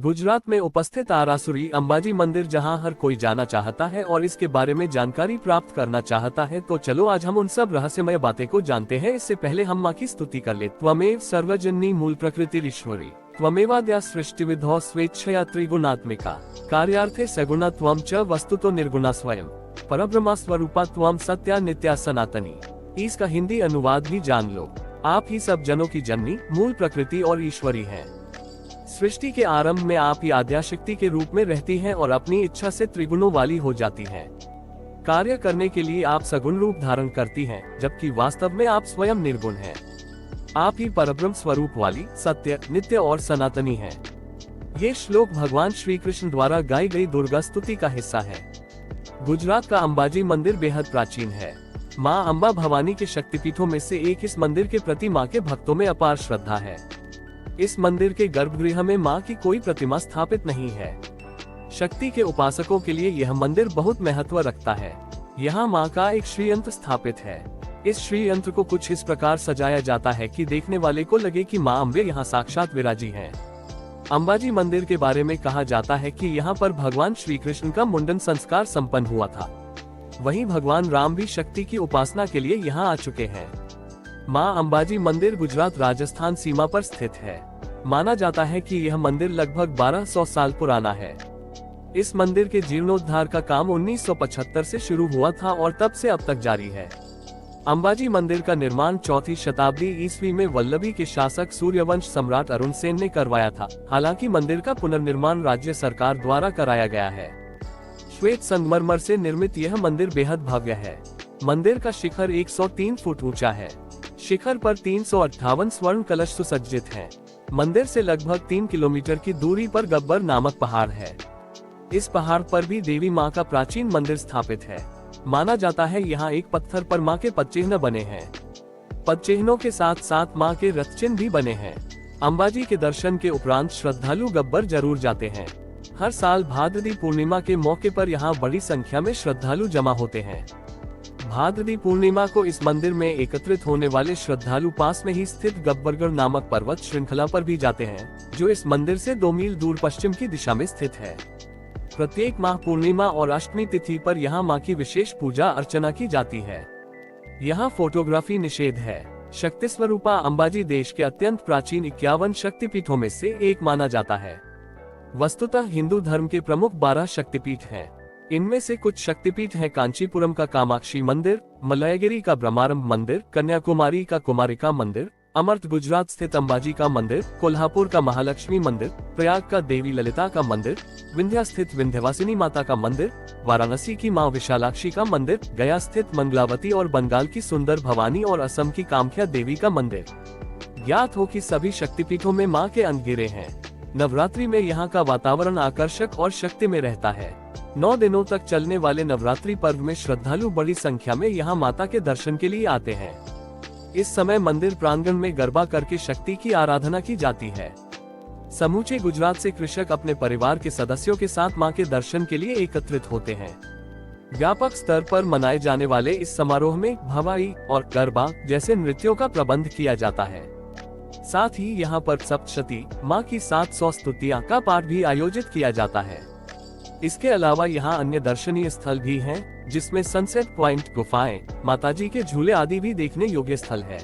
गुजरात में उपस्थित आरासुरी अंबाजी मंदिर, जहां हर कोई जाना चाहता है और इसके बारे में जानकारी प्राप्त करना चाहता है। तो चलो आज हम उन सब रहस्यमय बातें को जानते हैं। इससे पहले हम माँ की स्तुति कर ले। त्वमेव सर्वजननी मूल प्रकृति ईश्वरी, त्वमेवाद्या सृष्टिविधौ स्वेच्छया त्रिगुणात्मिका, कार्यार्थे सगुणा त्वं च वस्तुतो निर्गुणा स्वयं, परब्रह्मा स्वरूपा त्वं सत्या नित्या सनातनी। इसका हिंदी अनुवाद भी जान लो। आप ही सब जनों की जननी, मूल प्रकृति और ईश्वरी हैं। सृष्टि के आरंभ में आप ही आद्याशक्ति के रूप में रहती हैं और अपनी इच्छा से त्रिगुणों वाली हो जाती हैं। कार्य करने के लिए आप सगुण रूप धारण करती हैं, जबकि वास्तव में आप स्वयं निर्गुण हैं। आप ही परब्रह्म स्वरूप वाली, सत्य, नित्य और सनातनी हैं। ये श्लोक भगवान श्री कृष्ण द्वारा गाई गई दुर्गा स्तुति का हिस्सा है। गुजरात का अंबाजी मंदिर बेहद प्राचीन है। माँ अंबा भवानी के शक्तिपीठों में से एक इस मंदिर के प्रति माँ के भक्तों में अपार श्रद्धा है। इस मंदिर के गर्भगृह में माँ की कोई प्रतिमा स्थापित नहीं है। शक्ति के उपासकों के लिए यह मंदिर बहुत महत्व रखता है। यहाँ माँ का एक श्रीयंत्र स्थापित है। इस श्रीयंत्र को कुछ इस प्रकार सजाया जाता है कि देखने वाले को लगे कि माँ अम्बे यहाँ साक्षात विराजी हैं। अंबाजी मंदिर के बारे में कहा जाता है कि यहाँ पर भगवान श्री कृष्ण का मुंडन संस्कार संपन्न हुआ था। वहीं भगवान राम भी शक्ति की उपासना के लिए यहाँ आ चुके हैं। माँ अंबाजी मंदिर गुजरात राजस्थान सीमा पर स्थित है। माना जाता है कि यह मंदिर लगभग 1200 साल पुराना है। इस मंदिर के जीर्णोद्धार का काम 1975 से शुरू हुआ था और तब से अब तक जारी है। अंबाजी मंदिर का निर्माण 4वीं शताब्दी ईस्वी में वल्लभी के शासक सूर्यवंश सम्राट अरुण सेन ने करवाया था। हालांकि मंदिर का पुनर्निर्माण राज्य सरकार द्वारा कराया गया है। श्वेत संगमरमर से निर्मित यह मंदिर बेहद भव्य है। मंदिर का शिखर 103 फुट ऊंचा है। शिखर पर 358 स्वर्ण कलश सुसज्जित हैं। मंदिर से लगभग 3 किलोमीटर की दूरी पर गब्बर नामक पहाड़ है। इस पहाड़ पर भी देवी माँ का प्राचीन मंदिर स्थापित है। माना जाता है यहाँ एक पत्थर पर माँ के पदचिह्न बने हैं। पदचिह्नों के साथ साथ माँ के रथ चिन्ह भी बने हैं। अंबाजी के दर्शन के उपरांत श्रद्धालु गब्बर जरूर जाते हैं। हर साल भाद्रदी पूर्णिमा के मौके पर यहाँ बड़ी संख्या में श्रद्धालु जमा होते हैं। भाद्रदी पूर्णिमा को इस मंदिर में एकत्रित होने वाले श्रद्धालु पास में ही स्थित गब्बरगढ़ नामक पर्वत श्रृंखला पर भी जाते हैं, जो इस मंदिर से 2 मील दूर पश्चिम की दिशा में स्थित है। प्रत्येक माह पूर्णिमा और अष्टमी तिथि पर यहाँ माँ की विशेष पूजा अर्चना की जाती है। यहाँ फोटोग्राफी निषेध है। शक्ति स्वरूपा अंबाजी देश के अत्यंत प्राचीन 51 शक्तिपीठों में से एक माना जाता है। वस्तुतः हिंदू धर्म के प्रमुख 12 शक्तिपीठ हैं। इनमें से कुछ शक्तिपीठ हैं कांचीपुरम का कामाक्षी मंदिर, मलयगिरी का ब्रह्मारंभ मंदिर, कन्याकुमारी का कुमारिका मंदिर, अमर्त गुजरात स्थित अंबाजी का मंदिर, कोल्हापुर का महालक्ष्मी मंदिर, प्रयाग का देवी ललिता का मंदिर, विंध्या स्थित विंध्यवासिनी माता का मंदिर, वाराणसी की माँ विशालाक्षी का मंदिर, गया स्थित मंगलावती और बंगाल की सुंदर भवानी और असम की कामख्या देवी का मंदिर। ज्ञात हो कि सभी शक्तिपीठों में माँ के अंग घिरे हैं। नवरात्रि में यहाँ का वातावरण आकर्षक और शक्ति में रहता है। 9 दिनों तक चलने वाले नवरात्रि पर्व में श्रद्धालु बड़ी संख्या में यहाँ माता के दर्शन के लिए आते हैं। इस समय मंदिर प्रांगण में गरबा करके शक्ति की आराधना की जाती है। समूचे गुजरात से कृषक अपने परिवार के सदस्यों के साथ मां के दर्शन के लिए एकत्रित होते हैं। व्यापक स्तर पर मनाए जाने वाले इस समारोह में भवाई और गरबा जैसे नृत्यों का प्रबंध किया जाता है। साथ ही यहाँ पर सप्तशती, माँ की 700 स्तुतियां का पाठ भी आयोजित किया जाता है। इसके अलावा यहाँ अन्य दर्शनीय स्थल भी हैं, जिसमें सनसेट पॉइंट, गुफाएं, माताजी के झूले आदि भी देखने योग्य स्थल है।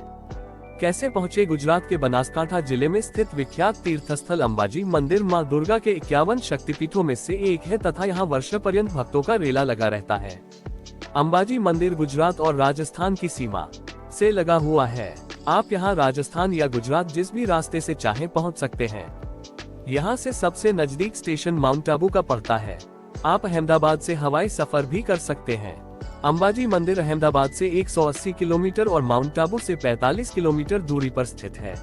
कैसे पहुँचे? गुजरात के बनासकांठा जिले में स्थित विख्यात तीर्थ स्थल अंबाजी मंदिर माँ दुर्गा के 51 शक्तिपीठों में से एक है तथा यहाँ वर्ष पर्यंत भक्तों का रेला लगा रहता है। अंबाजी मंदिर गुजरात और राजस्थान की सीमा से लगा हुआ है। आप यहाँ राजस्थान या गुजरात जिस भी रास्ते से चाहें पहुँच सकते हैं। यहाँ से सबसे नजदीक स्टेशन माउंट आबू का पड़ता है। आप अहमदाबाद से हवाई सफर भी कर सकते हैं। अंबाजी मंदिर अहमदाबाद से 180 किलोमीटर और माउंट आबू से 45 किलोमीटर दूरी पर स्थित है।